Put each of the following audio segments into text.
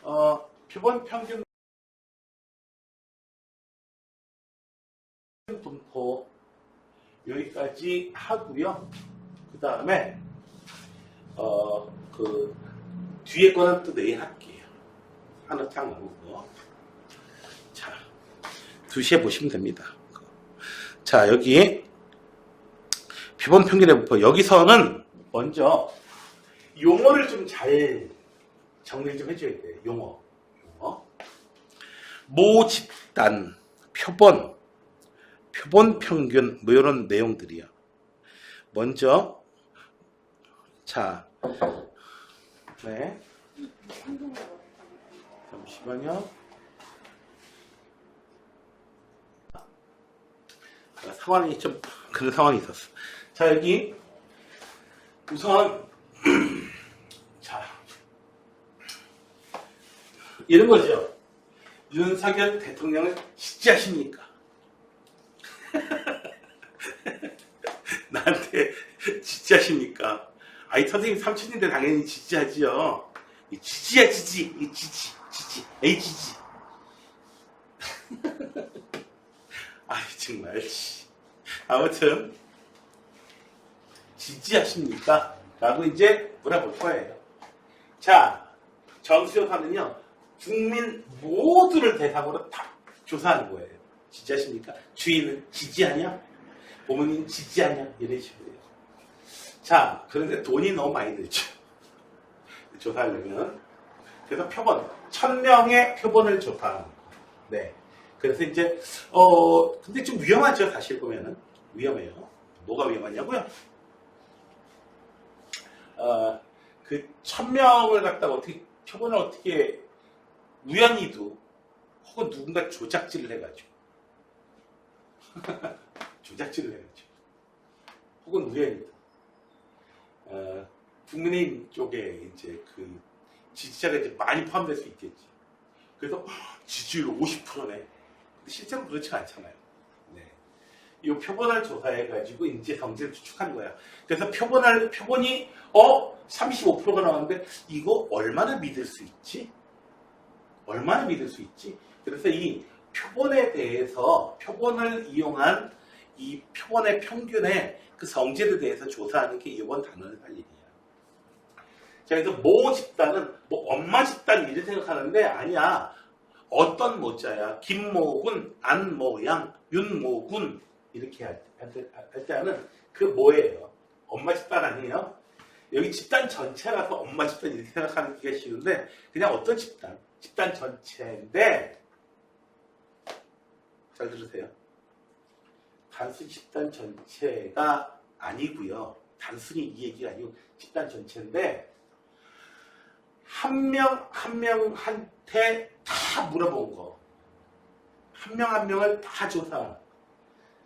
표본 평균 분포 여기까지 하고요. 그 다음에 그 뒤에 거는 또 내일 할게요. 하나 딱 나누고. 자, 2시에 보시면 됩니다. 자, 여기 표본 평균의 분포. 여기서는 먼저 용어를 좀 잘 정리 좀 해줘야 돼요. 용어. 모집단, 표본 평균, 뭐 이런 내용들이요. 먼저, 자, 네. 잠시만요. 상황이 좀, 그런 상황이 있었어. 자, 여기, 우선, 자, 이런 거죠. 윤석열 대통령을 지지하십니까? 나한테 지지하십니까? 아이, 선생님 삼촌인데 당연히 지지하지요. 지지야, 지지. 지지. 에이, 지지. 아이, 정말. 아무튼, 지지하십니까? 라고 이제 물어볼 거예요. 자, 정수조사는요, 국민 모두를 대상으로 다 조사하는 거예요. 지지하십니까? 주인은 지지하냐? 부모님 지지하냐? 이런 식으로요. 자, 그런데 돈이 너무 많이 들죠. 조사하려면. 그래서 표본, 1000명의 표본을 조사하는 거. 네. 그래서 이제, 근데 좀 위험하죠, 사실 보면은. 위험해요. 뭐가 위험하냐고요? 그 1000명을 갖다가 어떻게, 표본을 어떻게 우연히도 혹은 누군가 조작질을 해가지고 혹은 우연히도 국민의힘 쪽에 이제 그 지지자가 이제 많이 포함될 수 있겠지. 그래서 지지율 50%네. 근데 실제로 그렇지 않잖아요. 네. 이 표본을 조사해가지고 이제 성질을 추측한 거야. 그래서 표본이 35%가 나왔는데 이거 얼마나 믿을 수 있지? 그래서 이 표본에 대해서 표본을 이용한 이 표본의 평균의 그 성질에 대해서 조사하는 게 이번 단원을 할 일이야. 자, 그래서 모 집단은 뭐 엄마 집단 이렇게 생각하는데 아니야. 어떤 모자야. 김모군, 안모양, 윤모군 이렇게 할 때는 그 뭐예요? 엄마 집단 아니에요? 여기 집단 전체라서 엄마 집단 이렇게 생각하기가 쉬운데 그냥 어떤 집단? 집단 전체인데 잘 들으세요. 단순 집단 전체가 아니고요. 단순히 이 얘기가 아니고 집단 전체인데 한 명 한 명한테 다 물어본 거. 한 명 한 명을 다 조사한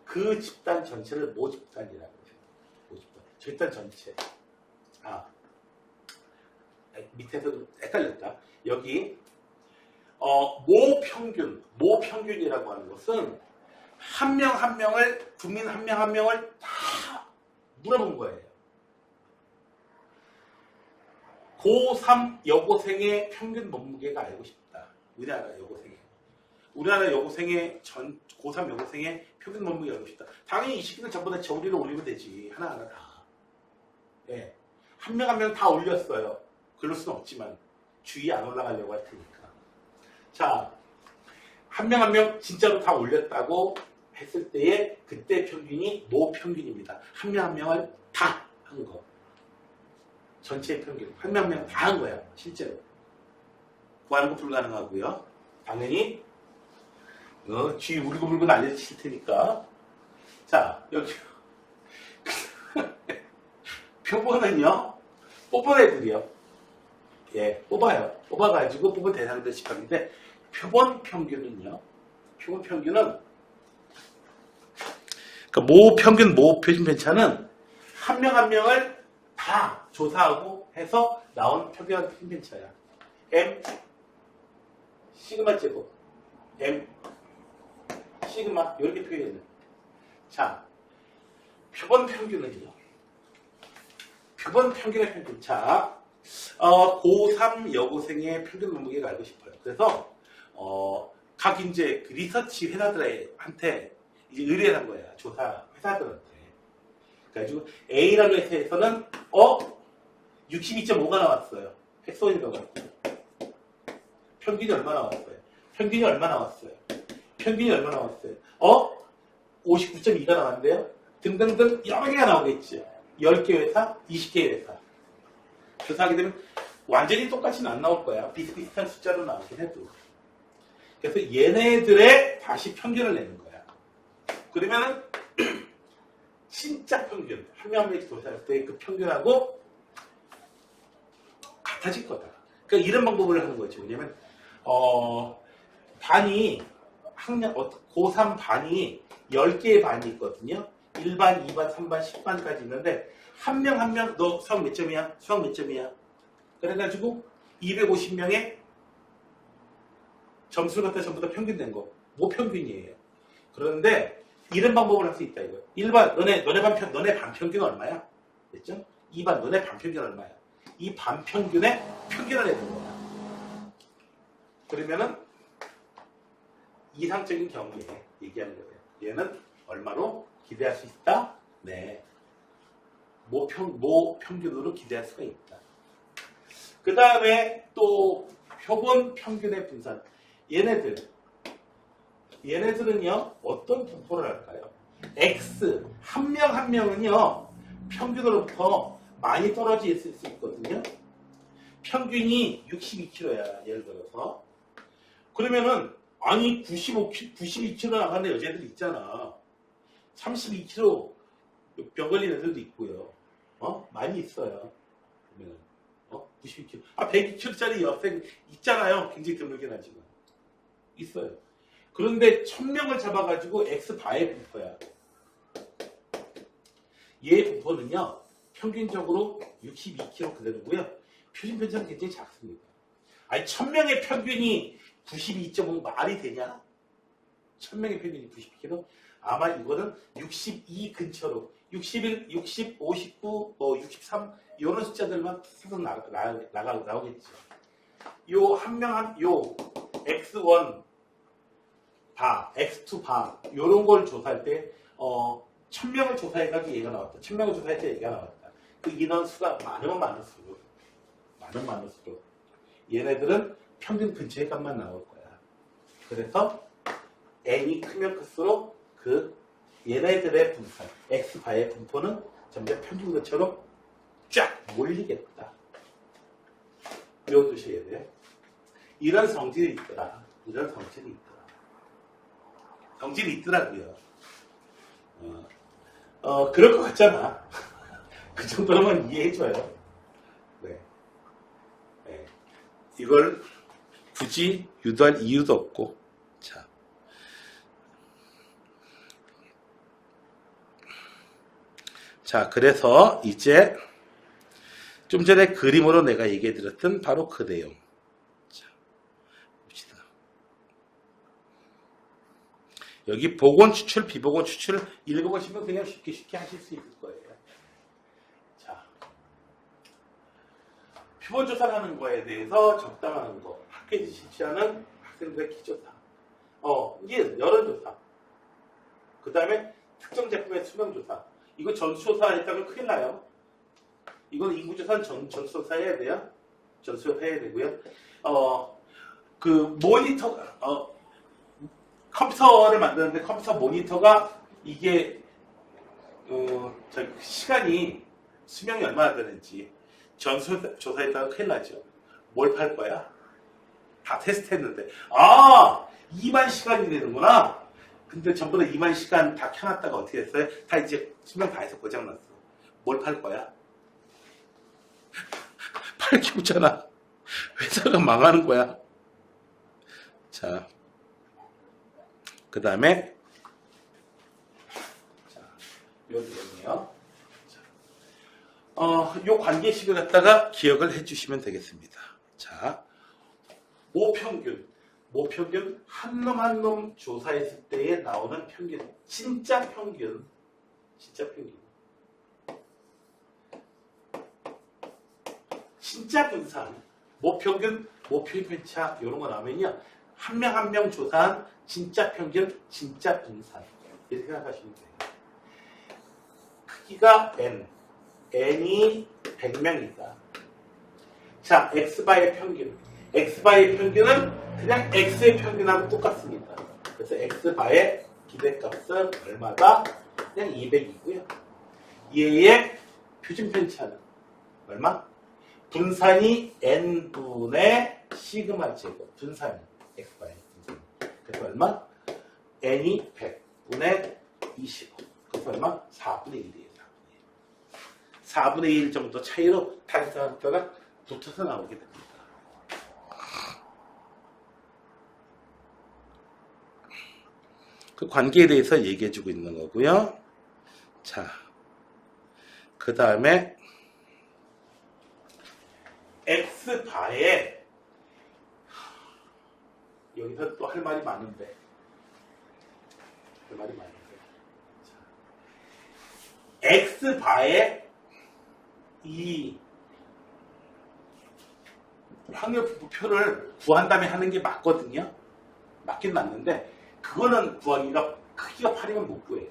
그 집단 전체를 모집단이라고 해요. 모집단. 집단 전체. 밑에서 헷갈렸다. 여기 모평균이라고 하는 것은 한 명 한 명을 국민 한 명 한 명을 다 물어본 거예요. 고3 여고생의 평균 몸무게가 알고 싶다. 우리나라 여고생의 고3 여고생의 평균 몸무게 알고 싶다. 당연히 이 시기는 전부 다 저울이를 올리면 되지. 하나하나 다. 예. 한 명 한 명 다 올렸어요. 그럴 수는 없지만 주위에 안 올라가려고 할 테니까. 자, 한 명 한 명 진짜로 다 올렸다고 했을 때의 그때 평균이 모평균입니다. 한 명 한 명을 다 한 거. 전체의 평균. 한 명 한 명 다 한 거야. 실제로. 구하는 거 불가능하고요. 당연히 주위 울고불고 알려주실 테니까. 자, 여기 표본은요. 뽑은 애들이요. 예, 뽑아요. 뽑아가지고 뽑은 대상들 집합인데 표본 평균은요. 표본 평균은 그러니까 모평균 모표준 편차는 한 명 한 명을 다 조사하고 해서 나온 평균 편차야. M 시그마 제곱 M 시그마 이렇게 표현해요. 자, 표본 평균은요. 표본 평균의 평균. 자, 고3 여고생의 평균 몸무게가 알고 싶어요. 그래서 각 이제 그 리서치 회사들한테 이제 의뢰를 한 거야. 조사 회사들한테. 그래가지고 A라는 회사에서는 62.5가 나왔어요. 팩소인가가 평균이 얼마 나왔어요? 평균이 얼마 나왔어요? 평균이 얼마 나왔어요? 59.2가 나왔는데요. 등등등 여러 개가 나오겠지. 10개 회사, 20개 회사. 조사하게 되면 완전히 똑같이는 안 나올 거야. 비슷비슷한 숫자로 나오긴 해도. 그래서 얘네들의 다시 평균을 내는 거야. 그러면은 진짜 평균, 한 명 한 명씩 조사할 때 그 평균하고 같아질 거다. 그러니까 이런 방법을 하는 거죠. 왜냐면 반이 고3 반이 10개의 반이 있거든요. 1반, 2반, 3반, 10반까지 있는데 한 명 한 명 너 수학 몇 점이야? 수학 몇 점이야? 그래가지고 250명의 점수를 갖다 전부 다 평균 낸 거. 뭐 평균이에요. 그런데 이런 방법을 할 수 있다 이거예요. 1반 너네 반 평균 얼마야? 됐죠? 2반 너네 반 평균 얼마야? 이 반 평균에 평균을 내는 거야. 그러면은 이상적인 경우에 얘기하는 거예요. 얘는 얼마로 기대할 수 있다? 네. 모 평균으로 기대할 수가 있다. 그 다음에 또 표본 평균의 분산. 얘네들은요, 어떤 분포를 할까요? X, 한 명 한 명은요, 평균으로부터 많이 떨어져 있을 수 있거든요. 평균이 62kg야, 예를 들어서. 그러면은, 아니, 92kg 나가는 여자들 있잖아. 32kg 병 걸린 애들도 있고요. 많이 있어요. 그러면 92kg. 102kg짜리 여학생 있잖아요. 굉장히 드물긴 하지만. 있어요. 그런데 1000명을 잡아가지고 X바의 분포야. 얘의 분포는요, 평균적으로 62kg 그대로고요. 표준 편차는 굉장히 작습니다. 아니, 1000명의 평균이 92.5 말이 되냐? 1000명의 평균이 92kg? 아마 이거는 62 근처로 61, 60, 59, 63 이런 숫자들만 계속 나오겠죠. 요 X1 바, X2 바 요런 걸 조사할 때 1000명을 조사해가지고 얘가 나왔다. 1000명을 조사할 때 얘가 나왔다. 그 인원수가 많으면 많을수록 얘네들은 평균 근처의 값만 나올 거야. 그래서 n이 크면 클수록 그 얘네들의 분산, x바의 분포는 점점 평균 근처로 쫙 몰리겠다. 외워두셔야 돼요. 이런 성질이 있더라. 성질이 있더라고요. 그럴 것 같잖아. 그 정도로만 이해해줘요. 네. 이걸 굳이 유도할 이유도 없고. 자, 그래서 이제 좀 전에 그림으로 내가 얘기해 드렸던 바로 그 내용. 자, 봅시다. 여기 복원 추출, 비복원 추출을 읽어보시면 그냥 쉽게 하실 수 있을 거예요. 자, 표본조사라는 거에 대해서 적당하는 거, 학회지 실시하는 학생들의 기조사, 이게 여론조사, 그 다음에 특정 제품의 수명조사. 이거 전수조사 했다면 큰일 나요. 이건 인구조사는 전수조사 해야 돼요. 전수조사 해야 되고요. 그 모니터, 컴퓨터를 만드는데 컴퓨터 모니터가 이게, 시간이, 수명이 얼마나 되는지 전수조사했다가 큰일 나죠. 뭘 팔 거야? 다 테스트 했는데. 2만 시간이 되는구나. 근데 전부 다 2만 시간 다 켜놨다가 어떻게 했어요? 다 이제 수명 다 해서 고장났어. 뭘 팔 거야? 팔기 없잖아. 회사가 망하는 거야. 자, 그 다음에 여기요. 요 관계식을 갖다가 기억을 해주시면 되겠습니다. 자, 모평균 한 놈 한 놈 조사했을 때에 나오는 평균, 진짜 평균. 진짜 분산, 모평균, 모표의 편차 이런 거 나오면요. 한 명 한 명 조사한 진짜 평균, 진짜 분산 이렇게 생각하시면 돼요. 크기가 n, n이 100명이다. 자, x바의 평균. x바의 평균은 그냥 x의 평균하고 똑같습니다. 그래서 x바의 기대값은 얼마다? 그냥 200이고요. 얘의 표준 편차는 얼마? 분산이 n분의 시그마 제곱. 분산이 x바의 분산. 그래서 얼마? n이 100분의 25. 그래서 얼마? 4분의 1이에요. 4분의 1 정도 차이로 탄산가가 붙어서 나오게 됩니다. 그 관계에 대해서 얘기해주고 있는 거고요. 자, 그 다음에 x바에 여기서 또 할 말이 많은데 x바에 이 확률 분포표를 구한 다음에 하는 게 맞거든요. 맞긴 맞는데 그거는 구하기가 크기가 8이면 못 구해요.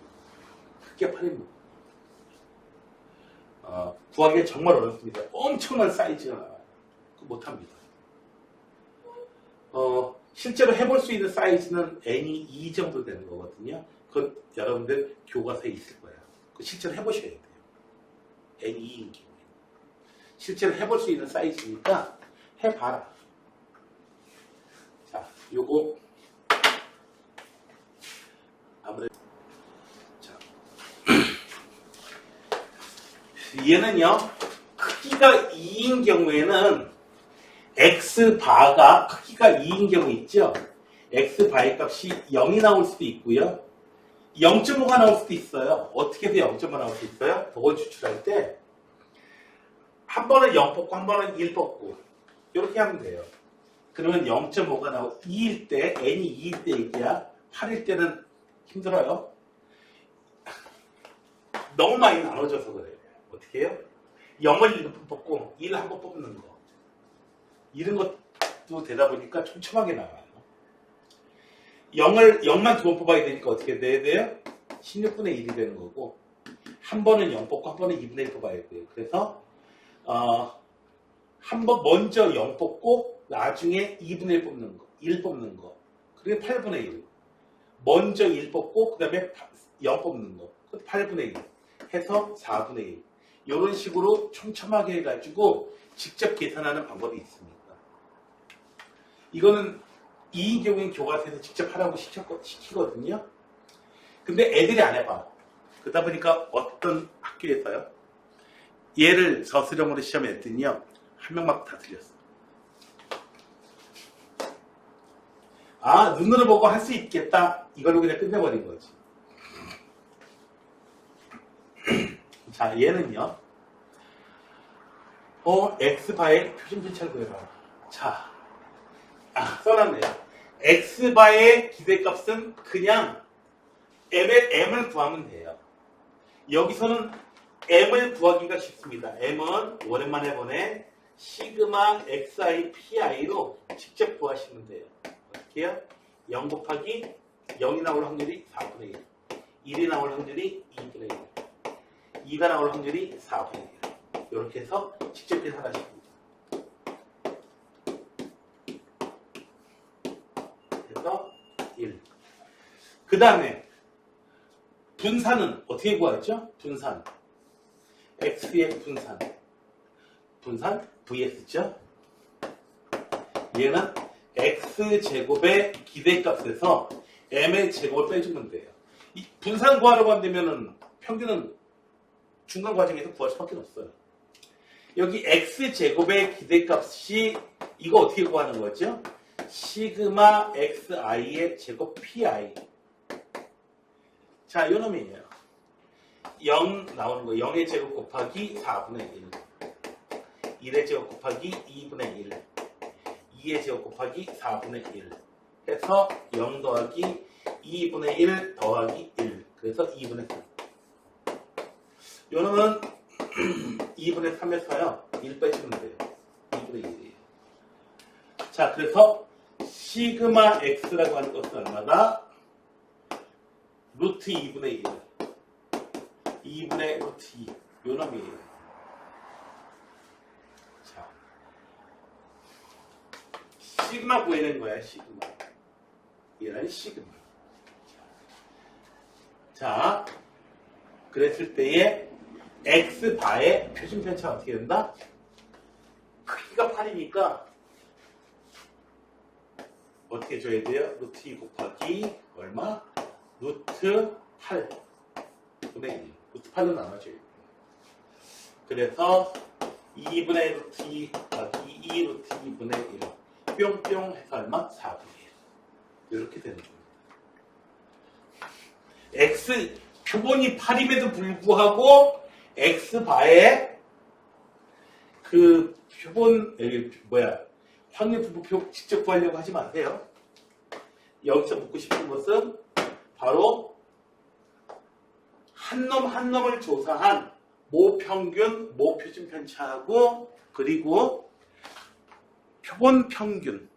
크기가 8이면 못 구해요. 구하기가 정말 어렵습니다. 엄청난 사이즈가 나와요. 그거 못합니다. 실제로 해볼 수 있는 사이즈는 n이 2 정도 되는 거거든요. 그건 여러분들 교과서에 있을 거예요. 그거 실제로 해보셔야 돼요. n이 2인 경우에. 실제로 해볼 수 있는 사이즈니까 해봐라. 자, 요거 아무래도 자, 얘는요 크기가 2인 경우에는 x바가 크기가 2인 경우 있죠. x바의 값이 0이 나올 수도 있고요. 0.5가 나올 수도 있어요. 어떻게 해서 0.5 나올 수 있어요? 그걸 추출할 때 한 번은 0 뽑고 한 번은 1 뽑고 이렇게 하면 돼요. 그러면 0.5가 나오고 2일 때 n이 2일 때 얘기야. 8일 때는 힘들어요. 너무 많이 나눠져서 그래요. 어떻게 해요? 0을 1번 뽑고 1을 한 번 뽑는 거. 이런 것도 되다 보니까 촘촘하게 나와요. 0만 두 번 뽑아야 되니까 어떻게 돼야 돼요? 16분의 1이 되는 거고 한 번은 0 뽑고 한 번은 2분의 1 뽑아야 돼요. 그래서 한 번 먼저 0 뽑고 나중에 2분의 1 뽑는 거, 1 뽑는 거. 그게 8분의 1. 먼저 1 뽑고 그 다음에 0 뽑는 거. 8분의 1. 해서 4분의 1. 이런 식으로 촘촘하게 해가지고 직접 계산하는 방법이 있습니다. 이거는 이 경우엔 교과서에서 직접 하라고 시키거든요. 근데 애들이 안 해봐. 그러다 보니까 어떤 학교에서요. 얘를 서술형으로 시험에 냈더니요. 한 명밖에 다 틀렸어. 아, 눈으로 보고 할 수 있겠다. 이걸로 그냥 끝내버린 거지. 자, 얘는요. x바의 표준 편차를 구해라. 자, 써놨네요. x바의 기대값은 그냥 m을 구하면 돼요. 여기서는 m을 구하기가 쉽습니다. m은 오랜만에 보내 시그마 xi pi로 직접 구하시면 돼요. 어떻게 해요? 0 곱하기 0이 나올 확률이 4분의 1, 1이 나올 확률이 2분의 1, 2가 나올 확률이 4분의 1. 이렇게 해서 직접 계산하십니다. 그래서 1. 그 다음에 분산은 어떻게 구하죠? 분산. x의 분산. 분산 vs죠? 얘는 x제곱의 기대값에서 m의 제곱을 빼주면 돼요. 이 분산 구하려고 한다면은 평균은 중간 과정에서 구할 수밖에 없어요. 여기 x제곱의 기대값이 이거 어떻게 구하는 거죠? 시그마 xi의 제곱 pi. 자, 요 놈이에요. 0 나오는 거. 0의 제곱 곱하기 4분의 1. 1의 제곱 곱하기 2분의 1. 2의 제곱 곱하기 4분의 1. 해서 0 더하기 2분의 1 더하기 1. 그래서 2분의 3. 요 놈은 2분의 3에서요. 1 빼주면 돼요. 4분의 1이에요. 자, 그래서 시그마 x라고 하는 것은 얼마다? 루트 2분의 1. 2분의 루트 2. 요 놈이에요. 자, 시그마 구해낸 거야, 시그마. 이란 시그마. 자, 그랬을 때에 x바의 표준편차가 어떻게 된다? 크기가 8이니까 어떻게 줘야 돼요? 루트 2 곱하기 얼마? 루트 8 분의 1. 루트 8로 나눠줘요. 그래서 2분의 루트 2 곱하기 2 루트 2분의 1 뿅뿅 해서 얼마? 4분의 1. 이렇게 되는 겁니다. x 표본이 8임에도 불구하고 x바의 그 표본 확률 분포표 직접 구하려고 하지 마세요. 여기서 묻고 싶은 것은 바로 한 놈 한 놈을 조사한 모평균, 모표준 편차하고 그리고 표본 평균의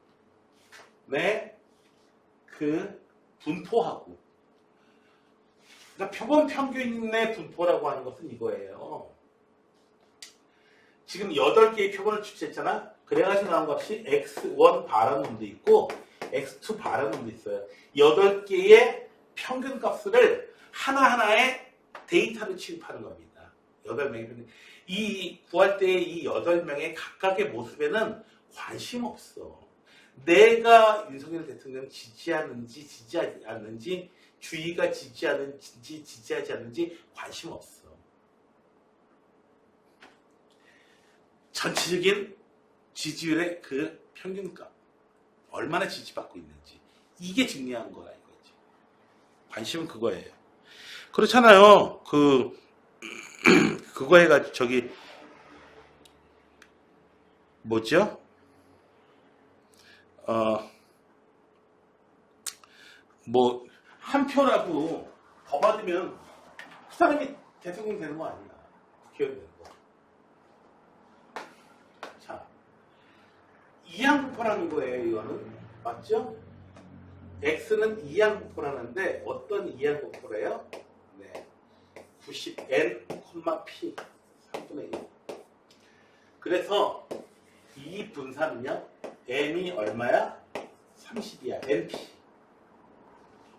그 분포하고, 그러니까 표본 평균의 분포라고 하는 것은 이거예요. 지금 8개의 표본을 추출했잖아. 그래가지고 나온 값이 x1 바라는 놈도 있고 x2 바라는 놈도 있어요. 8개의 평균 값을 하나하나의 데이터로 취급하는 겁니다. 8명의 이 구할 때 이 8명의 각각의 모습에는 관심 없어. 내가 윤석열 대통령 지지하는지 지지하지 않는지, 주의가 지지하는지 지지하지 않는지 관심 없어. 전체적인 지지율의 그 평균값, 얼마나 지지받고 있는지, 이게 중요한 거라 이거지. 관심은 그거예요. 그렇잖아요. 그거 해가지고 저기 뭐죠? 뭐 한 표라도 더 받으면 그 사람이 대통령 되는 거 아니야. 국회의원 되는 거. 자, 이항분포라는 거예요. 이거는 맞죠? x는 이항분포라는데 어떤 이항분포래요? 네, 90n, p 3분의 1. 그래서 이 분사는요, n이 얼마야? 30이야. np.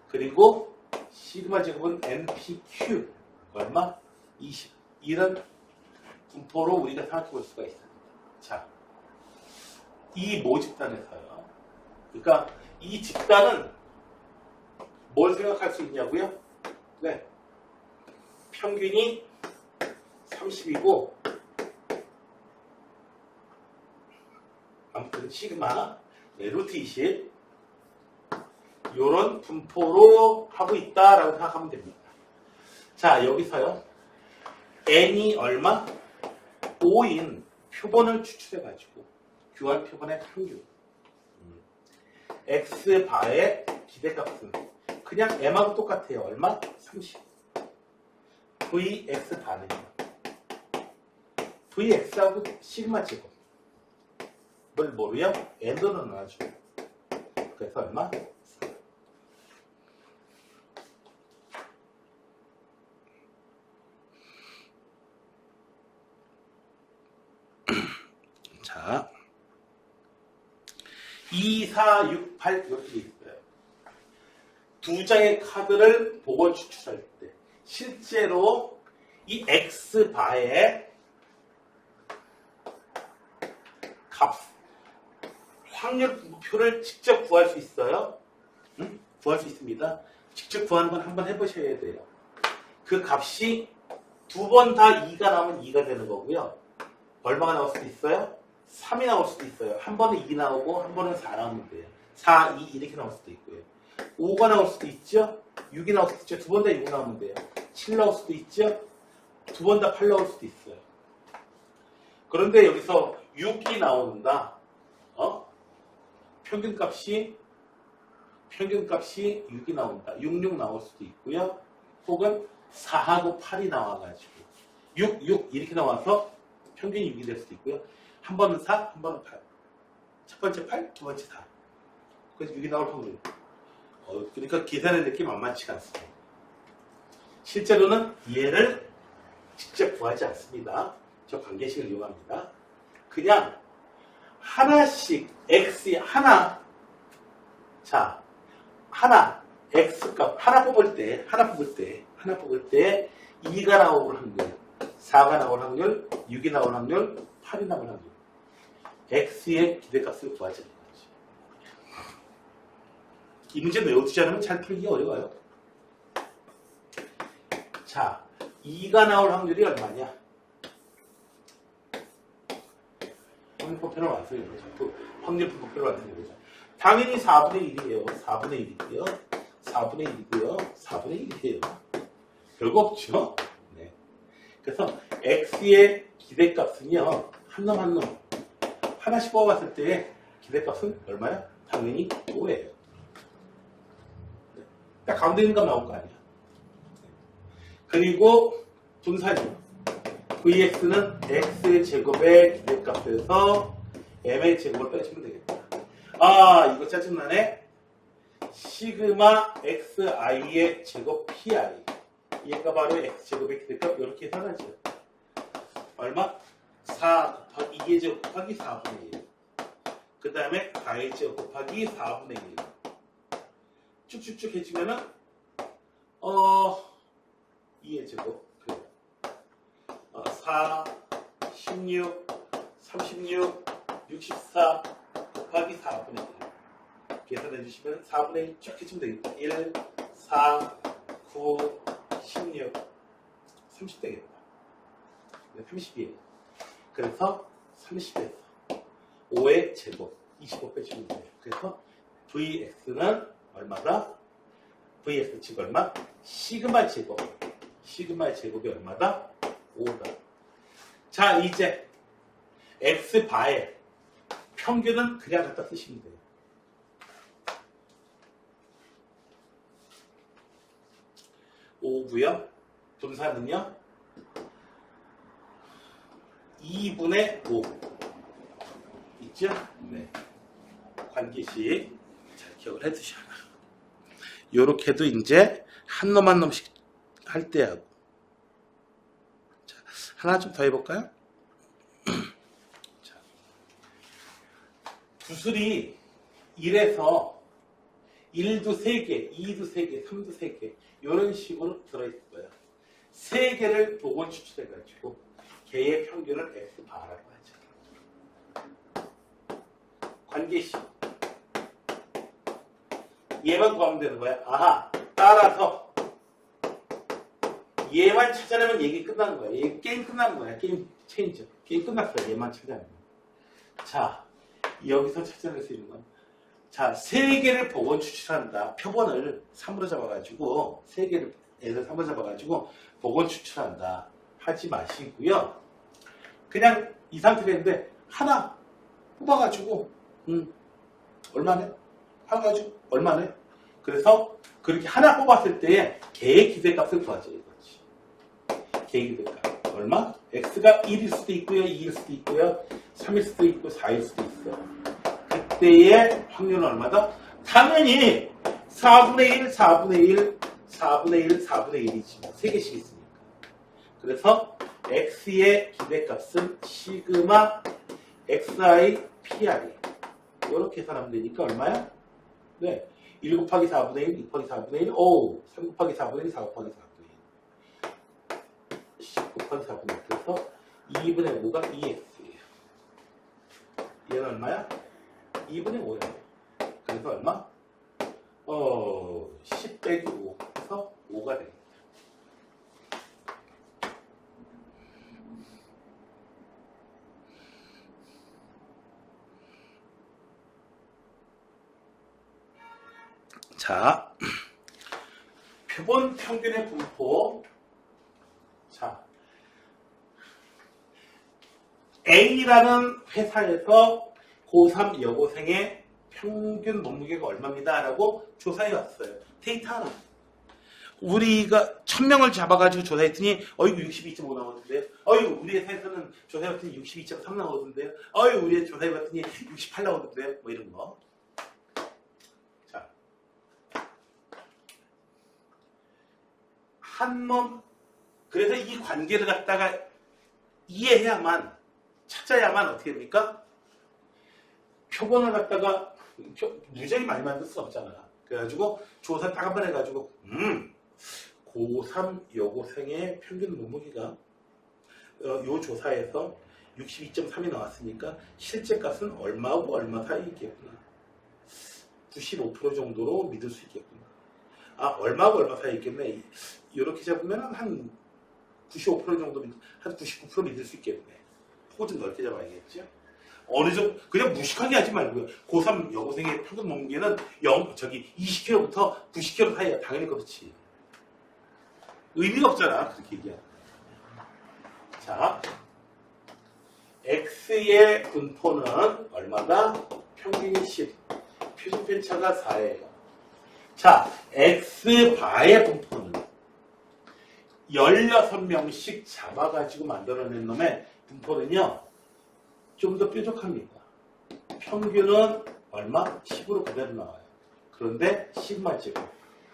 그리고 시그마 제곱은 npq 얼마? 20. 이런 분포로 우리가 생각해 볼 수가 있습니다. 자, 이 모집단에서요. 그러니까 이 집단은 뭘 생각할 수 있냐고요? 네, 평균이 30이고 아무튼 시그마 루트 20 요런 분포로 하고 있다라고 생각하면 됩니다. 자, 여기서요, n이 얼마? 5인 표본을 추출해가지고 QR 표본의 평균 x바의 기대값은 그냥 m하고 똑같아요. 얼마? 30. vx바는요, vx하고 시그마 제곱 뭘 모르요? n으로 나눠주고, 그래서 얼마? 자, 2, 4, 6, 8 이렇게 있어요. 두 장의 카드를 보고 추출할 때 실제로 이 x바의 값, 확률 분포표를 직접 구할 수 있어요? 응? 구할 수 있습니다. 직접 구하는 건 한번 해보셔야 돼요. 그 값이 두 번 다 2가 나오면 2가 되는 거고요. 얼마가 나올 수도 있어요? 3이 나올 수도 있어요. 한 번은 2 나오고 한 번은 4 나오면 돼요. 4, 2 이렇게 나올 수도 있고요. 5가 나올 수도 있죠. 6이 나올 수도 있죠. 두 번 다 6 나오면 돼요. 7 나올 수도 있죠. 두 번 다 8 나올 수도 있어요. 그런데 여기서 6이 나온다. 평균값이 6이 나온다. 66 나올 수도 있고요. 혹은 4하고 8이 나와가지고 6 이렇게 나와서 평균이 6이 될 수도 있고요. 한 번은 4, 한 번은 8. 첫 번째 8, 두 번째 4. 그래서 6이 나올 확률. 그러니까 계산의 느낌 만만치가 않습니다. 실제로는 얘를 직접 구하지 않습니다. 저 관계식을 이용합니다. 그냥 하나씩 x이 하나, 자 하나 x값 하나 뽑을 때 2가 나올 확률, 4가 나올 확률, 6이 나올 확률, 8이 나올 확률, x의 기대값을 구하자는 거지. 이 문제는 외워두지 않으면 잘 풀기 어려워요. 자, 2가 나올 확률이 얼마냐? 확률표를 완성해 보죠. 확률표를 완성해 보죠. 당연히 4분의 1이에요. 4분의 1이고요. 4분의 1이고요. 4분의 1이에요. 별거 없죠? 네. 그래서 x의 기대값은요. 한 놈 한 놈 하나씩 뽑아봤을 때 기대값은 얼마야? 당연히 5예요. 네. 딱 가운데 있는 값 나올 거 아니야. 그리고 분산이요. vx는 x의 제곱의 기대값에서 m의 제곱을 빼주면 되겠다. 아, 이거 짜증나네. 시그마 xi의 제곱 pi. 얘가 바로 x제곱의 기대값. 이렇게 계산하죠. 얼마? 4 곱하기 2의 제곱 곱하기 4분의 1. 그 다음에 4의 제곱 곱하기 4분의 1. 쭉쭉쭉 해주면은 2의 제곱. 그래요. 4, 16, 36, 64 곱하기 4분의 1. 계산해 주시면 4분의 1 쭉 해주면 되겠다. 1, 4, 9, 16, 30 되겠다. 30이에요. 그래서 30에서 5의 제곱, 25 빼주면 돼요. 그래서 vx는 얼마다? vx 즉 얼마? 시그마 제곱. 시그마 제곱이 얼마다? 5다. 자, 이제 x바의 평균은 그냥 갖다 쓰시면 돼요. 5고요. 분산은요. 2분의 5. 있죠? 네. 관계식 잘 기억을 해두셔야 해요. 요렇게도 이제 한 놈 한 놈씩 할 때 하고. 자, 하나 좀 더 해볼까요? 자, 구슬이 1에서 1도 3개, 2도 3개, 3도 3개 이런 식으로 들어있을 거예요. 3개를 복원 추출해가지고 개의 평균을 x바라고 하죠. 관계식. 얘만 구하면 되는 거야. 아하, 따라서 얘만 찾아내면 얘기 끝나는 거야. 얘 게임 끝나는 거야. 게임 체인지. 게임 끝났어요. 얘만 찾아내면. 자, 여기서 찾아낼 수 있는 건 자, 3개를 복원 추출한다. 표본을 3으로 잡아가지고 3개를 애를 3으로 잡아가지고 복원 추출한다. 하지 마시고요. 그냥 이 상태가 있는데 하나 뽑아가지고 얼마네? 하나 가지고 얼마네? 그래서 그렇게 하나 뽑았을 때 개의 기대값을 구하죠. 이거지. 개의 기대값. 얼마? x가 1일 수도 있고요. 2일 수도 있고요. 3일 수도 있고 4일 수도 있어요. 그때의 확률은 얼마다? 당연히 4분의 1, 4분의 1, 4분의 1, 4분의 1이지. 3개씩 있으니까. 그래서 x의 기대값은 시그마 xi pi. 이렇게 계산하면 되니까 얼마야? 네. 1 곱하기 4분의 1, 2 곱하기 4분의 1, 3 곱하기 4분의 1, 4 곱하기 4분의 1. 10 곱하기 4분의 1. 그래서 2분의 5가 2x예요. 얘는 얼마야? 2분의 5예요. 그래서 얼마? 10 빼기 5. 그래서 5가 되겠다. 자, 표본 평균의 분포. 자, A라는 회사에서 고3 여고생의 평균 몸무게가 얼마입니다. 라고 조사해 왔어요. 데이터 하나. 우리가 1000명을 잡아가지고 조사했더니 어이구 62.5 나오던데요. 어이구 우리 회사에서는 조사해봤더니 62.3 나오던데요. 어이구 우리 조사해봤더니 68 나오던데요. 뭐 이런 거. 자, 한 놈. 그래서 이 관계를 갖다가 이해해야만, 찾아야만 어떻게 됩니까? 표본을 갖다가 무지하게 많이 만들 수 없잖아. 그래가지고 조사 딱 한 번 해가지고 고3 여고생의 평균 몸무게가 요 조사에서 62.3이 나왔으니까 실제 값은 얼마하고 얼마 사이 있겠구나. 95% 정도로 믿을 수 있겠구나. 아, 얼마하고 얼마 사이 있겠네. 이렇게 잡으면 한 95% 정도, 한 99% 믿을 수 있겠네. 폭을 좀 넓게 잡아야겠죠. 어느 정도, 그냥 무식하게 하지 말고요. 고3 여고생의 평균 몸무게는 20kg부터 90kg 사이야. 당연히 그렇지. 의미가 없잖아. 그렇게 얘기하면. 자, X의 분포는 얼마다? 평균이 10. 표준 편차가 4예요. 자, X바의 분포는 16명씩 잡아가지고 만들어낸 놈의 분포는요, 좀 더 뾰족합니다. 평균은 얼마? 10으로 그대로 나와요. 그런데 시그마 제곱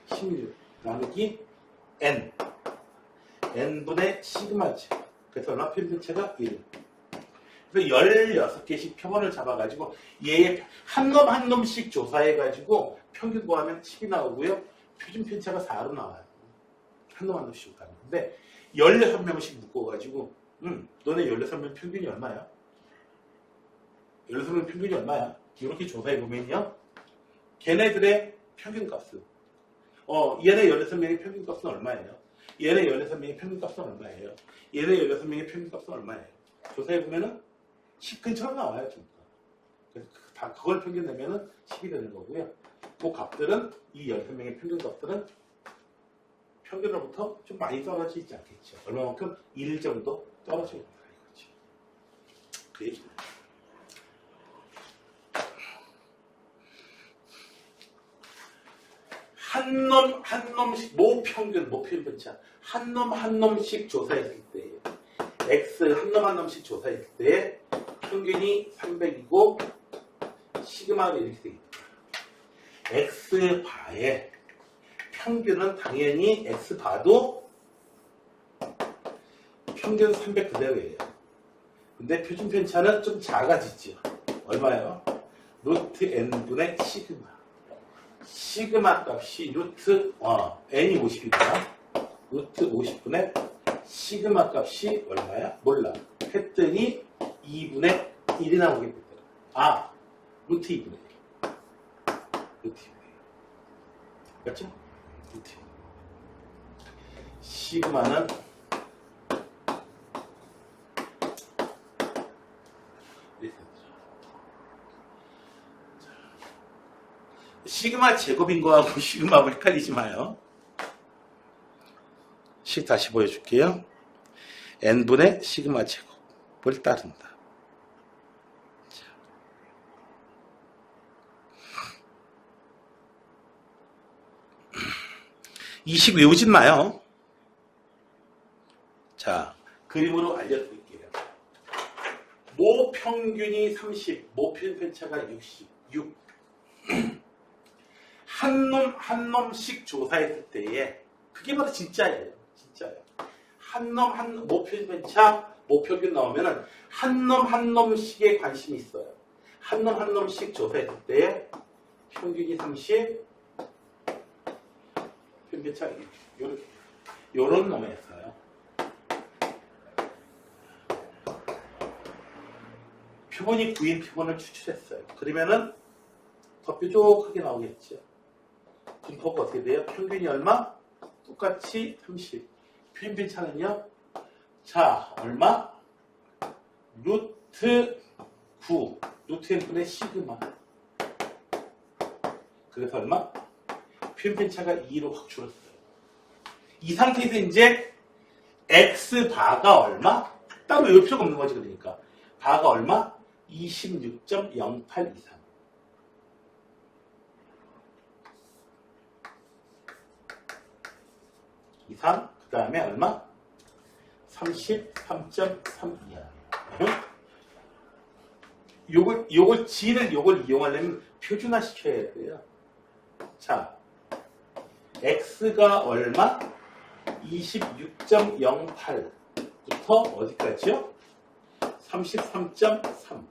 16 나누기 n n분의 시그마 제곱. 그래서 얼마? 평균차가 1. 그래서 16개씩 표본을 잡아가지고 얘 한 놈 한 놈씩 조사해가지고 평균 구하면 10이 나오고요. 표준 편차가 4로 나와요. 한 놈 한 놈씩 조사하는 건데 16명씩 묶어가지고 너네 16명 평균이 얼마야? 16명 평균이 얼마야? 이렇게 조사해보면요. 걔네들의 평균값은 얘네 16명의 평균값은 얼마예요? 얘네 16명의 평균값은 얼마예요? 얘네 16명의 평균값은 얼마예요? 조사해보면은 10 근처로 나와요. 전부 다. 그래서 그걸 평균 내면은 10이 되는 거고요. 그 값들은 이 16명의 평균값들은 평균으로부터 좀 많이 떨어져 있지 않겠죠. 얼마만큼? 1 정도 떨어져 있다 이거지. 그 얘기입니다. 한 놈씩 모평균 편차 한 놈씩 조사했을 때 X 한 놈씩 조사했을 때 평균이 300이고 시그마가 이렇게 되겠다. X바의 평균은 당연히 X바도 평균 300 그대로예요. 근데 표준 편차는 좀 작아지죠. 얼마예요? 루트 n분의 시그마. 시그마 값이 루트 n이 50이구나. 루트 50분의 시그마 값이 얼마야? 몰라. 했더니 2분의 1이 나오게 되더라. 아, 루트 2분의 1. 루트 2분의 1. 맞죠? 루트 2. 시그마는 시그마 제곱인 거하고 시그마하고 헷갈리지 마요. 식 다시 보여줄게요. n분의 시그마 제곱을 따른다. 자. 이 식 외우진 마요. 자, 그림으로 알려드릴게요. 모평균이 30, 모평균 편차가 66. 한 놈씩 조사했을 때에 그게 바로 진짜예요. 진짜예요. 모평균 편차, 모평균 나오면은 한 놈씩에 관심이 있어요. 한 놈씩 조사했을 때에 평균이 30, 평균 편차 이렇게 요런 놈에서요. 표본이 9인 표본을 추출했어요. 그러면은 더 뾰족하게 나오겠죠. 분포가 어떻게 돼요? 평균이 얼마? 똑같이 30. 표준 편차는요? 자, 얼마? 루트 9. 루트 n분의 시그마. 그래서 얼마? 표준 편차가 2로 확 줄었어요. 이 상태에서 이제 X바가 얼마? 따로 외울 필요가 없는 거지, 그러니까. 바가 얼마? 26.0823. 3, 그 다음에 얼마? 33.3이야. 요걸 요걸 이용하려면 표준화 시켜야 돼요. 자, x가 얼마? 26.08부터 어디까지요? 33.3.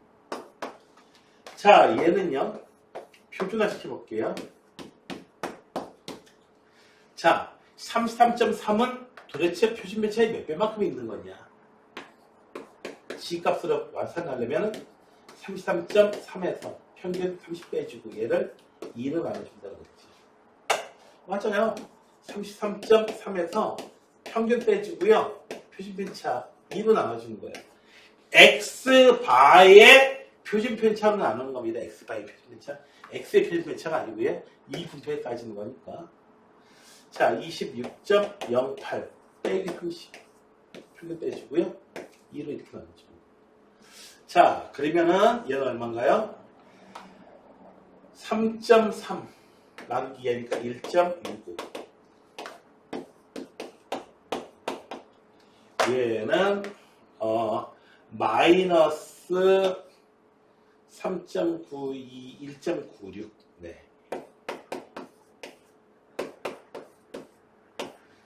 자, 얘는요, 표준화 시켜볼게요. 자, 33.3은 도대체 표준변 차이 몇 배만큼 있는 거냐? G값으로 환산하려면 33.3에서 평균 30 빼주고 얘를 2로 나눠준다고 그랬지. 맞아요. 33.3에서 평균 빼주고요. 표준편차 2로 나눠주는 거예요. X바의 표준편차로 나누는 겁니다. X바의 표준편차. X의 표준편차가 아니고요. 이 분표에 따지는 거니까. 자, 26.08 빼기 30. 평균 빼주고요. 2로 이렇게 나눠줍니다. 자, 그러면은 얘는 얼마인가요? 3.3 나누기 2니까 1.65. 얘는 마이너스 3.92, 1.96. 네.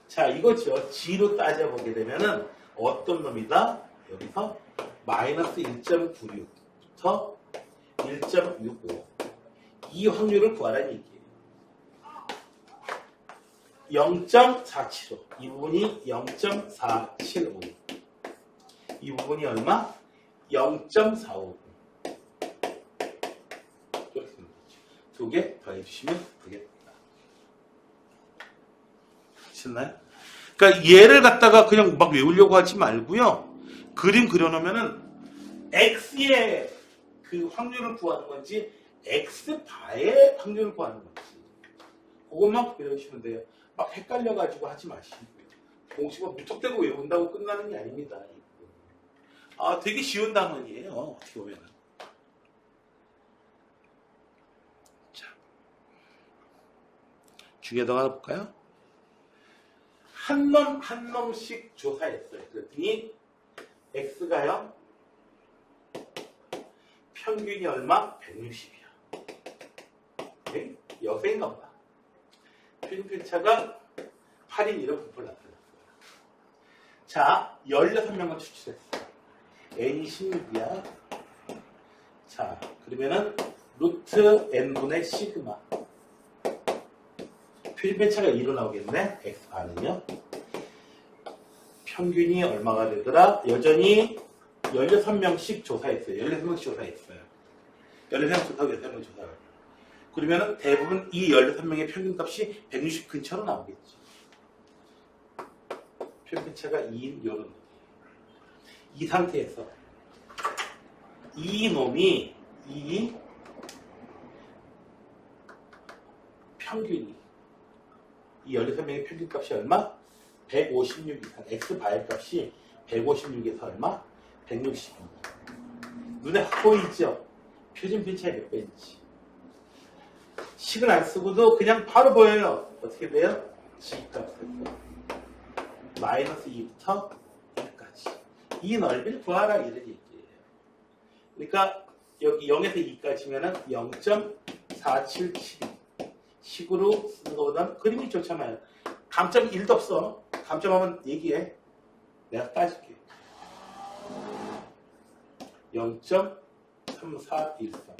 자, 이거죠. G로 따져보게 되면은 어떤 놈이다? 여기서 마이너스 1.96부터 1.65. 이 확률을 구하라는 얘기예요. 0.475. 이 부분이 0.475. 이 부분이 얼마? 0.450. 두 개 더해주시면 되겠다. 됐나요? 그러니까 얘를 갖다가 그냥 막 외우려고 하지 말고요. 그림 그려놓으면은 X의 그 확률을 구하는 건지 X바의 확률을 구하는 건지 그것만 배우시면 돼요. 막 헷갈려가지고 하지 마시고요. 공식은 무턱대고 외운다고 끝나는 게 아닙니다. 아, 되게 쉬운 단원이에요. 어떻게 보면. 자, 중요한 하나 볼까요? 한 놈씩 조사했어요. 그랬더니 X가요. 평균이 얼마? 160이야. 네? 여세인가 보다. 표준편차가 8인 이런 분포를 나타냈어요. 자, 16명을 추출했어요. N이 16이야. 자, 그러면은 루트 N분의 시그마. 표준편차가 2로 나오겠네. X바는요. 평균이 얼마가 되더라? 여전히 16명씩 조사했어요. 16명씩 조사했어요. 16명 조사하고 16명 조사하고. 그러면은 대부분 이 16명의 평균값이 160 근처로 나오겠죠. 표준편차가 2인 요런 놈이에요. 이 상태에서 이 놈이 이 평균이 이 16명의 평균값이 얼마? 156 이상. X바의 값이 156에서 얼마? 162. 눈에 확 보이죠? 표준편차의 몇 배인지. 식을 안 쓰고도 그냥 바로 보여요. 어떻게 돼요? G값에서 마이너스 2부터 1까지. 이 넓이를 구하라 이런 얘기예요. 그러니까 여기 0에서 2까지면은 0.477. 식으로 쓰는 것보다는 그림이 좋잖아요. 감점 1도 없어. 감점하면 얘기해. 내가 따질게. 0.3413.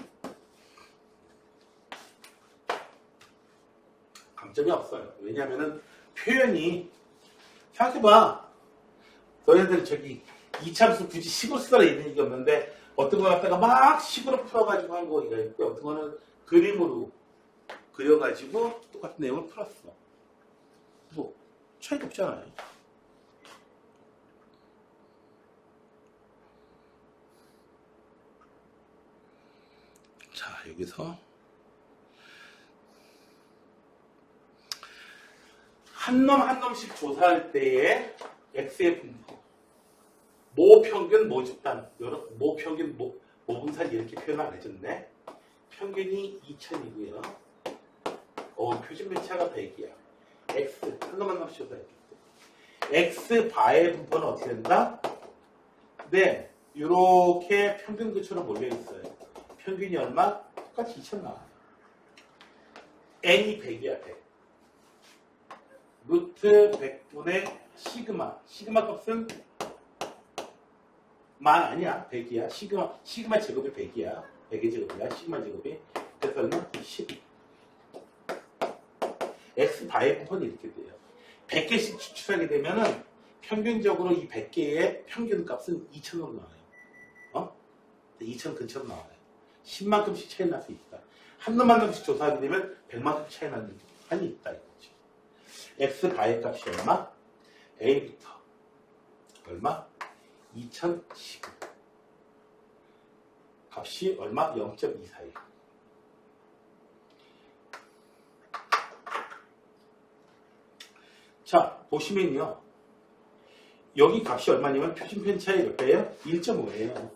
감점이 없어요. 왜냐면은 표현이 생각해봐. 너희들 저기 이참수 굳이 식으로 쓰라 이런 얘기 없는데 어떤 거 갖다가 막 식으로 풀어가지고 한 거가 있고 어떤 거는 그림으로 그려가지고 똑같은 내용을 풀었어. 뭐 차이가 없잖아요. 자, 여기서 한 놈씩 조사할 때의 X의 분포, 모평균, 모집단, 모평균, 모분산 이렇게 표현 안 해줬네. 평균이 2000이고요. 표준편차가 100이야. X 한 놈씩 조사했기 때문에 X바의 분포는 어떻게 된다? 네, 이렇게 평균급처럼 몰려있어요. 평균이 얼마? 똑같이 2000 나와요. N이 100이야, 100. 루트 100분의 시그마. 시그마 값은 만 아니야. 100이야. 시그마 제곱이 100이야. 100의 제곱이야. 시그마 제곱이. 그래서 얼마? 12. X바의 분포는 이렇게 돼요. 100개씩 추출하게 되면은 평균적으로 이 100개의 평균 값은 2000으로 나와요. 2000 근처로 나와요. 10만큼씩 차이 날 수 있다. 한 놈만큼씩 조사하게 되면 100만큼 차이 나는 한이 있다 이거죠. X바의 값이 얼마? A부터 얼마? 2015. 값이 얼마? 0.241. 자, 보시면요. 여기 값이 얼마냐면 표준 편차의 몇 배예요? 1.5예요.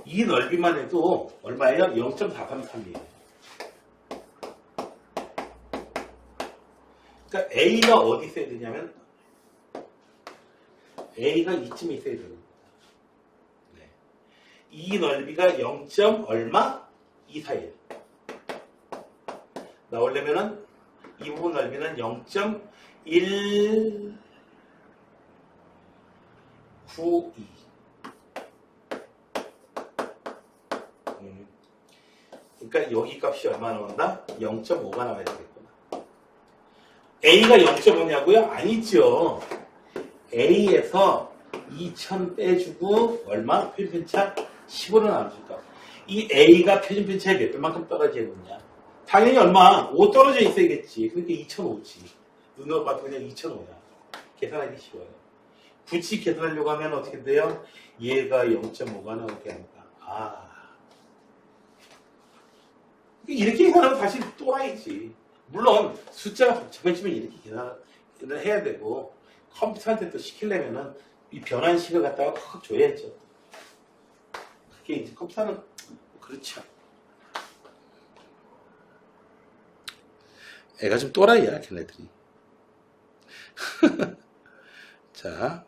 이 넓이만 해도 얼마예요? 0.433이에요. 그러니까 A가 어디 있어야 되냐면 A가 이쯤에 있어야 되는 겁니다. 네. 이 넓이가 0. 얼마? 241. 나오려면은 이 부분 넓이는 0.192. 그러니까 여기 값이 얼마 나온다? 0.5가 나와야 되겠구나. A가 0.5냐고요? 아니죠. A에서 2000 빼주고 얼마? 표준편차 15로 나눠줄까? 이 A가 표준편차에 몇 배만큼 떨어져 있느냐? 당연히 얼마? 5 떨어져 있어야겠지. 그러니까 2005지. 눈으로 봐도 그냥 2005야. 계산하기 쉬워요. 굳이 계산하려고 하면 어떻게 돼요? 얘가 0.5가 나오게 하니까. 이렇게 계산하면 다시 또라이지. 물론 숫자가 복잡해지면 이렇게 계산을 해야 되고 컴퓨터한테 또 시키려면은 이 변환식을 갖다가 확 줘야죠. 그게 이제 컴퓨터는 그렇죠. 애가 좀 또라이야, 걔네들이. 자.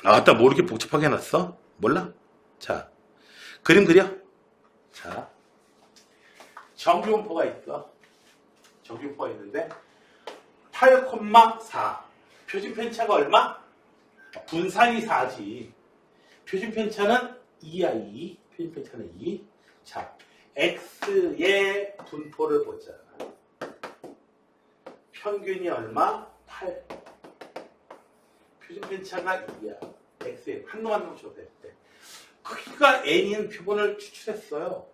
아따, 뭐 이렇게 복잡하게 해놨어? 몰라? 자. 그림 그려. 자. 정규분포가 있어. 정규분포가 있는데, 8,4. 표준편차가 얼마? 분산이 4지. 표준편차는 2야, 2. 표준편차는 2. 자. X의 분포를 보자. 평균이 얼마? 8. 표준편차가 2야. X의 한 놈 한 놈 줘도 돼. 크기가 N인 표본을 추출했어요.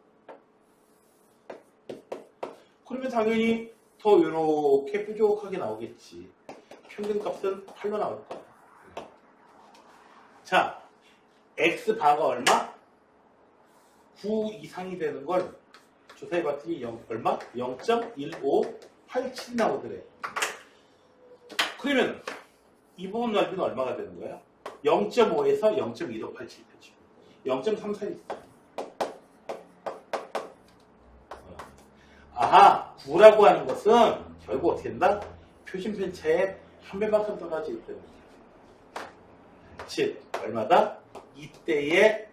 그러면 당연히 더 이렇게 뾰족하게 나오겠지. 평균값은 8로 나올 거야. 자, X바가 얼마? 9 이상이 되는 걸 조사해봤더니 얼마? 0.1587 나오더래. 그러면 이 부분 넓이는 얼마가 되는 거야? 0.5에서 0.1587 펴지. 0.34 있어. 아하, 9라고 하는 것은 결국 어떻게 된다? 표준편차에 한 배만큼 떨어져 있다는 거야. 즉, 얼마다? 이때의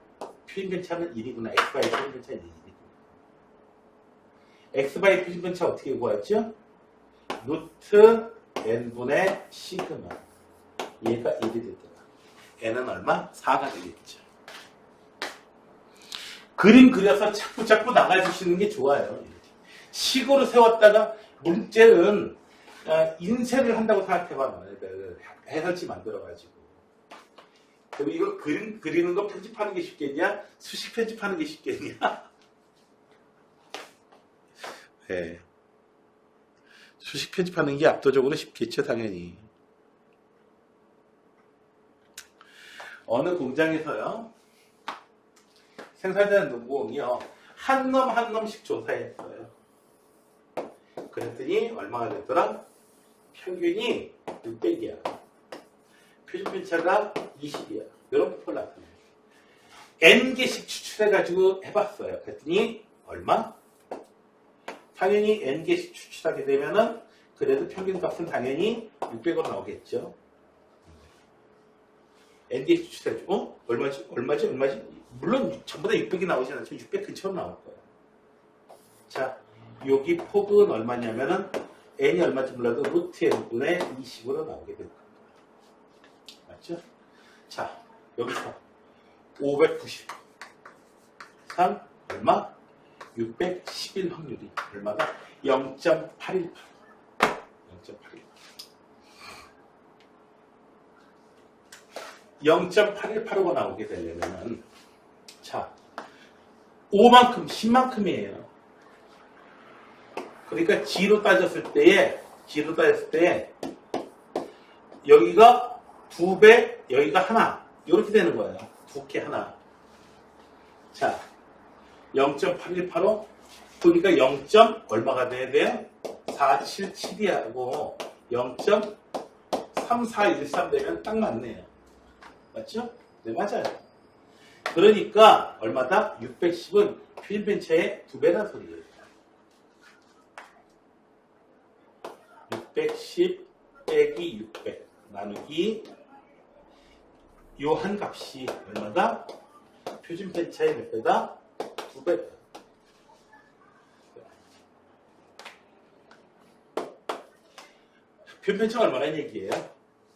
표준편차는 1이구나. X바의 표준편차는 1이구나. X바의 표준편차 어떻게 구하죠? 루트 n분의 시그마. 얘가 1이 되더라. n은 얼마? 4가 되겠죠. 그림 그려서 자꾸 나가주시는 게 좋아요. 식으로 세웠다가 문제는 인쇄를 한다고 생각해봐. 해설지 만들어가지고. 그럼 이거 그림 그리는 거 편집하는 게 쉽겠냐? 수식 편집하는 게 쉽겠냐? 네. 수식 편집하는 게 압도적으로 쉽겠죠, 당연히. 어느 공장에서요, 생산되는 농구공이요, 한 놈 한 놈씩 조사했어요. 그랬더니 얼마가 됐더라? 평균이 600이야. 표준편차가 20이야. 이런 표를 나타내요. n개씩 추출해가지고 해봤어요. 그랬더니 얼마? 당연히 n개씩 추출하게 되면은 그래도 평균값은 당연히 600원 나오겠죠. n개씩 추출해주고 얼마지? 물론 전부 다 600이 나오진 않지만 600 근처로 나올 거예요. 자, 여기 폭은 얼마냐면은 n이 얼마인지 몰라도 루트 n분의 20으로 나오게 될 겁니다. 맞죠? 자, 여기서 593 얼마? 611 확률이 얼마다? 0.818. 0.818호가 나오게 되려면은 자, 5만큼, 10만큼이에요. 그러니까 G로 따졌을 때에 여기가 2배, 여기가 하나. 이렇게 되는 거예요. 2개 하나. 자, 0.8185. 그러니까 0. 얼마가 돼야 돼요? 477이 하고 0.3413 되면 딱 맞네요. 맞죠? 네, 맞아요. 그러니까 얼마다? 610은 필벤처의 2배라는 소리예요. 610 빼기 600 나누기 요 한 값이 얼마다? 표준 펜차의 몇 배다? 2배다. 표준 펜차가 얼마라는 얘기예요?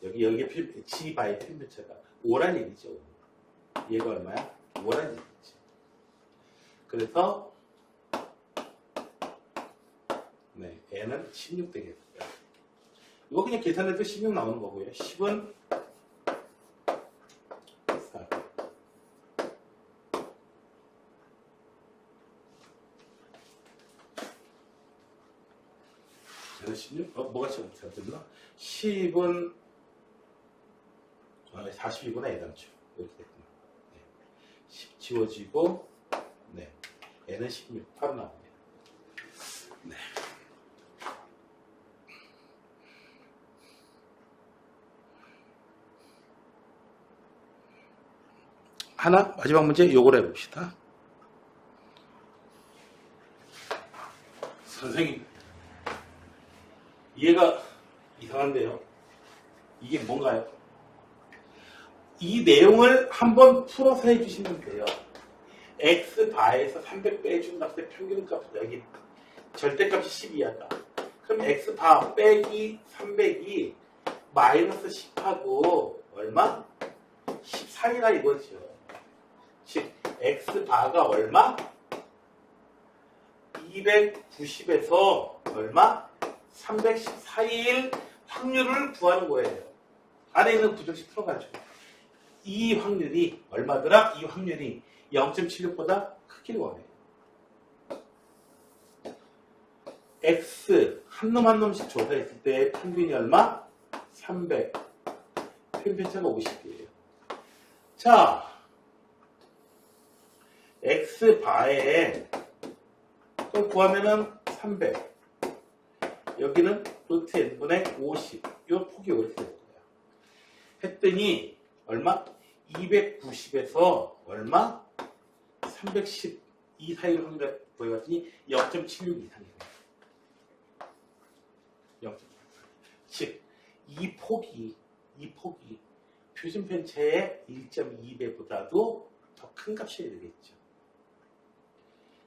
여기에 G바의 표준 펜차가 5란 얘기죠. 얘가 얼마야? 5란 얘기지. 그래서 네, N은 16 되겠고요. 이거 그냥 계산해도 16 나오는 거고요. 10은 4. 저는 16? 뭐가 잘못됐나? 10은 40이구나, 예단추. 이렇게 됐구나. 네. 10 지워지고, 네. N은 16. 바로 나옵니다. 네. 하나, 마지막 문제 요걸 해봅시다. 선생님, 이해가 이상한데요. 이게 뭔가요? 이 내용을 한번 풀어서 해주시면 돼요. x바에서 300 빼준다. 그때 평균값은 여기 절대값이 12야다. 그럼 x바 빼기 300이 마이너스 10하고 얼마? 14이라 이거죠. 즉 x바가 얼마? 290에서 얼마? 314일 확률을 구하는 거예요. 안에 있는 부정식 풀어가지고 이 확률이 얼마더라? 이 확률이 0.76보다 크기를 원해요. x 한 놈 한 놈씩 조사했을 때 평균이 얼마? 300. 평균차가 50이에요. 자, x바에 또 구하면은 300. 여기는 루트 n분의 50. 이 폭이 이렇게 될 거예요. 했더니 얼마? 290에서 얼마? 310 이 사이를 확률을 보여봤더니 0.76 이상이에요. 0.76. 즉, 이 폭이 표준 편차의 1.2배보다도 더 큰 값이어야 되겠죠.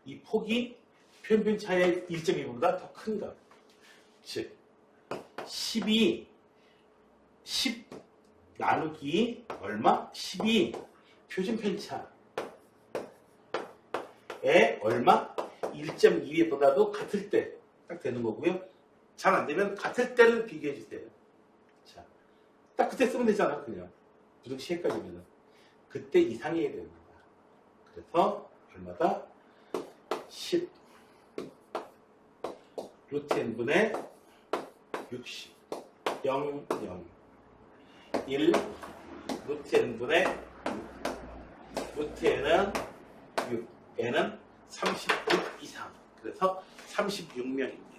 이 폭이 표준 편차의 1.2배보다 더 큰 값. 즉, 10 나누기 얼마? 12 표준 편차에 얼마? 1.2배보다도 같을 때 딱 되는 거고요. 잘 안 되면 같을 때를 비교해 주세요. 자, 딱 그때 쓰면 되잖아, 그냥. 부등식 헷갈리면은. 그때 이상이어야 됩니다. 그래서 얼마다? 10 루트 n분의 60 0 0 1 루트 n분의 6 루트 n은 6 n은 36 이상. 그래서 36명입니다.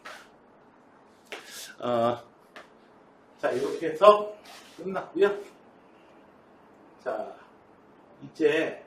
자, 이렇게 해서 끝났고요. 자, 이제